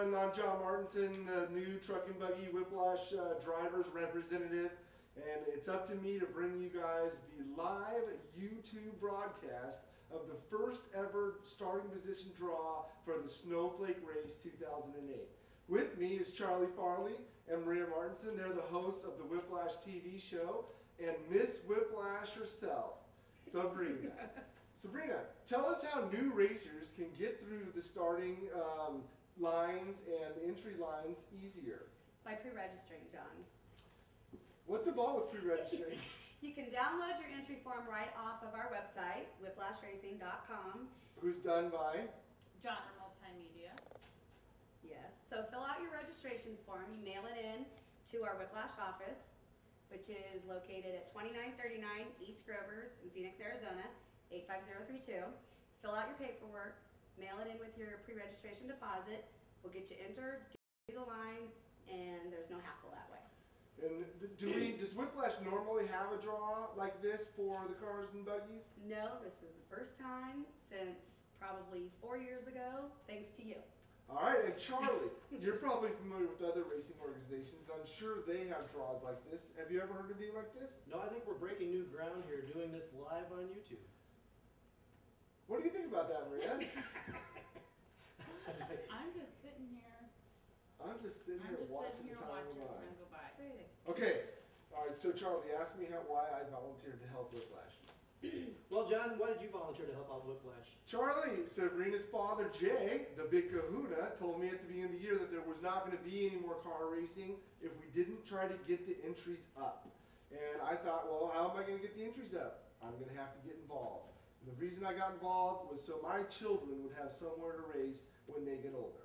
everyone. I'm John Martinson, the new Truck and Buggy Whiplash Drivers Representative, and it's up to me to bring you guys the live YouTube broadcast of the first ever starting position draw for the Snowflake Race 2008. With me is Charlie Farley and Maria Martinson. They're the hosts of the Whiplash TV show, and Miss Whiplash herself, Sabrina. Sabrina, tell us how new racers can get through the starting lines and entry lines easier. By pre-registering, John. What's involved with pre-registering? You can download your entry form right off of our website, whiplashracing.com. Who's done by? Genre Multimedia. Yes. So fill out your registration form. You mail it in to our Whiplash office, which is located at 2939 East Grovers in Phoenix, Arizona, 85032. Fill out your paperwork, mail it in with your pre-registration deposit. We'll get you entered, get you the lines, and there's no hassle that way. And does Whiplash normally have a draw like this for the cars and buggies? No, this is the first time since probably 4 years ago, thanks to you. All right, and Charlie, you're probably familiar with other racing organizations. I'm sure they have draws like this. Have you ever heard of anything like this? No, I think we're breaking new ground here doing this live on YouTube. What do you think about that, Maria? I'm just sitting here. I'm just sitting here watching the time go by. Great. Okay, all right, so Charlie, ask me why I volunteered to help Whiplash. Well, John, why did you volunteer to help out Whiplash? Charlie, Sabrina's father, Jay, the big kahuna, told me at the beginning of the year that there was not going to be any more car racing if we didn't try to get the entries up. And I thought, well, how am I going to get the entries up? I'm going to have to get involved. And the reason I got involved was so my children would have somewhere to race when they get older.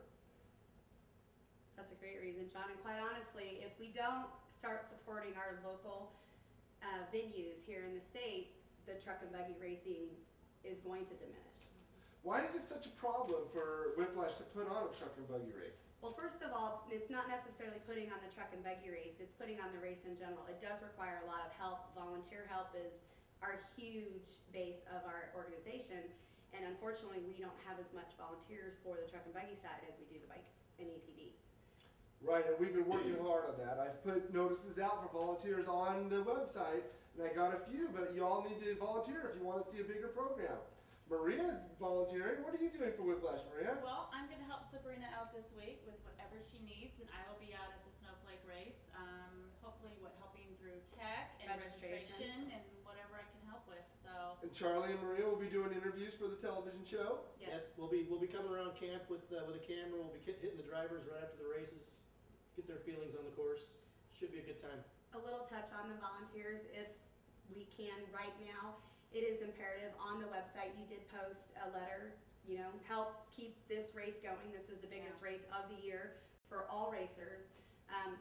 That's a great reason, John. And quite honestly, if we don't start supporting our local venues here in the state, the truck and buggy racing is going to diminish. Why is it such a problem for Whiplash to put on a truck and buggy race? Well, first of all, it's not necessarily putting on the truck and buggy race, it's putting on the race in general. It does require a lot of help. Volunteer help is our huge base of our organization, and unfortunately we don't have as much volunteers for the truck and buggy side as we do the bikes and ATVs. Right, and we've been working hard on that. I've put notices out for volunteers on the website, and I got a few, but you all need to volunteer if you want to see a bigger program. Maria's volunteering. What are you doing for Whiplash, Maria? Well, I'm going to help Sabrina out this week with whatever she needs, and I will be out at the Snowflake race. Hopefully, helping through tech and registration and whatever I can help with. So. And Charlie and Maria will be doing interviews for the television show. Yes. Yep, we'll be coming around camp with a camera. We'll be hitting the drivers right after the races, get their feelings on the course. Should be a good time. A little touch on the volunteers, if we can right now. It is imperative on the website. You did post a letter, help keep this race going. This is the biggest race of the year for all racers.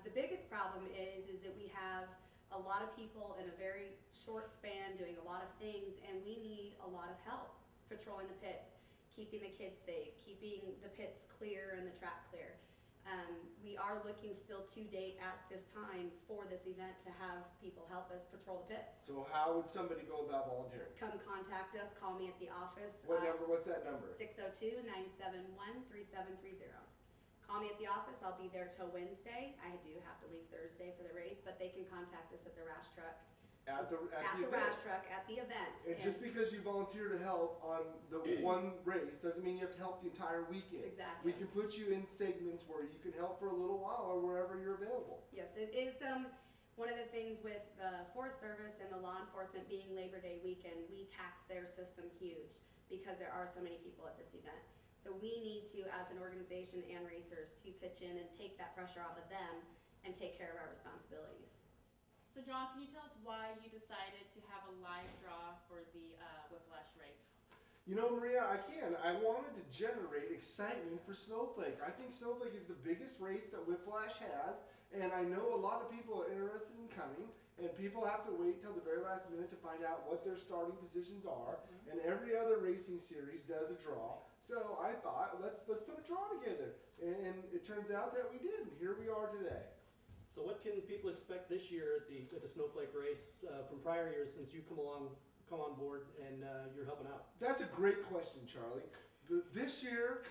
The biggest problem is that we have a lot of people in a very short span doing a lot of things, and we need a lot of help patrolling the pits, keeping the kids safe, keeping the pits clear and the track clear. We are looking still to date at this time for this event to have people help us patrol the pits. So how would somebody go about volunteering? Come contact us, call me at the office. What number? What's that number? 602-971-3730. Call me at the office. I'll be there till Wednesday. I do have to leave Thursday for the race, but they can contact us at the rash truck. At the rash truck at the event. And just because you volunteer to help on the one race doesn't mean you have to help the entire weekend. Exactly. We can put you in segments where you can help for a little while or wherever you're available. Yes, it is one of the things with the Forest Service and the law enforcement being Labor Day weekend, we tax their system huge because there are so many people at this event. So we need to, as an organization and racers, to pitch in and take that pressure off of them and take care of our responsibilities. So, John, can you tell us why you decided to have a live draw for the Whiplash race? You know, Maria, I wanted to generate excitement for Snowflake. I think Snowflake is the biggest race that Whiplash has, and I know a lot of people are interested in coming, and people have to wait till the very last minute to find out what their starting positions are, and every other racing series does a draw. So I thought, let's put a draw together, and it turns out that we did, and here we are today. So what can people expect this year at the Snowflake race from prior years since you come on board and you're helping out? That's a great question, Charlie. This year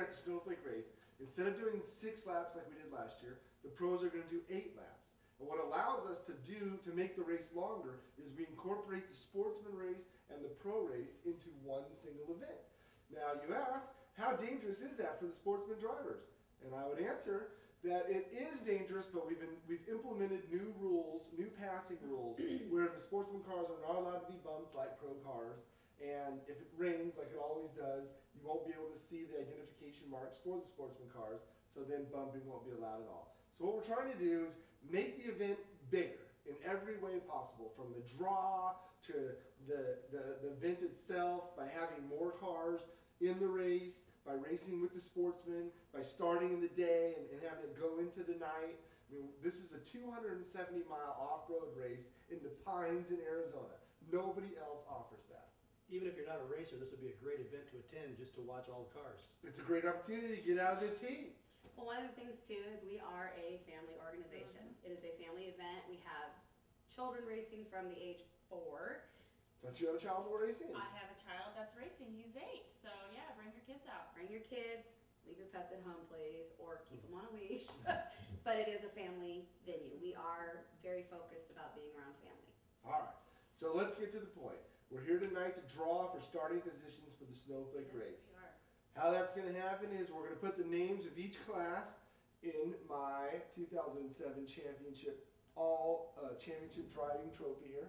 at the Snowflake race Instead of doing 6 laps like we did last year, the pros are going to do 8 laps. And what allows us to do to make the race longer is we incorporate the sportsman race and the pro race into one single event. Now you ask, how dangerous is that for the sportsman drivers? And I would answer that it is dangerous, but we've implemented new rules, new passing rules, where the sportsman cars are not allowed to be bumped like pro cars. And if it rains, like it always does, you won't be able to see the identification marks for the sportsman cars, so then bumping won't be allowed at all. So what we're trying to do is make the event bigger in every way possible, from the draw to the event itself, by having more cars in the race, by racing with the sportsmen, by starting in the day and having it go into the night. I mean, this is a 270-mile off-road race in the Pines in Arizona. Nobody else offers that. Even if you're not a racer, this would be a great event to attend just to watch all the cars. It's a great opportunity to get out of this heat. Well, one of the things too is we are a family organization. It is a family event. We have children racing from the age 4. Don't you have a child who racing? I have a child that's racing. He's 8, so yeah, bring your kids out. Bring your kids, leave your pets at home, please, or keep them on a leash. But it is a family venue. We are very focused about being around family. All right, so let's get to the point. We're here tonight to draw for starting positions for the Snowflake race. Yes, we are. How that's going to happen is we're going to put the names of each class in my 2007 championship, championship driving trophy here.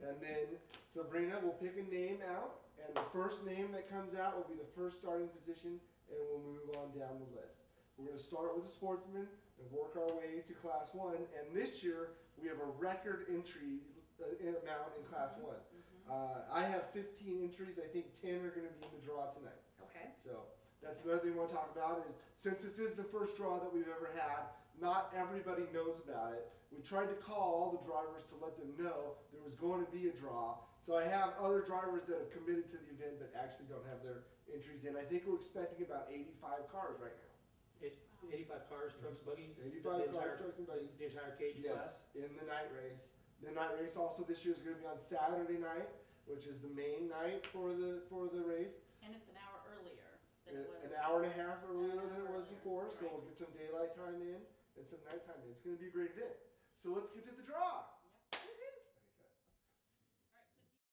And then Sabrina will pick a name out, and the first name that comes out will be the first starting position, and we'll move on down the list. We're going to start with the sportsman and work our way to class 1. And this year we have a record entry amount in class 1. I have 15 entries. I think 10 are going to be in the draw tonight. Okay. So that's another thing we want to talk about is, since this is the first draw that we've ever had, not everybody knows about it. We tried to call all the drivers to let them know there was going to be a draw. So I have other drivers that have committed to the event but actually don't have their entries in. I think we're expecting about 85 cars right now. 85 cars, trucks, buggies. 85 cars, trucks, and buggies. The entire cage class. Yes, in the night race. The night race also this year is going to be on Saturday night, which is the main night for the race. And it's an hour earlier than it was. An hour and a half earlier than it was earlier, before, so right. we'll get some daylight time in and some nighttime in. It's going to be a great event. So let's get to the draw.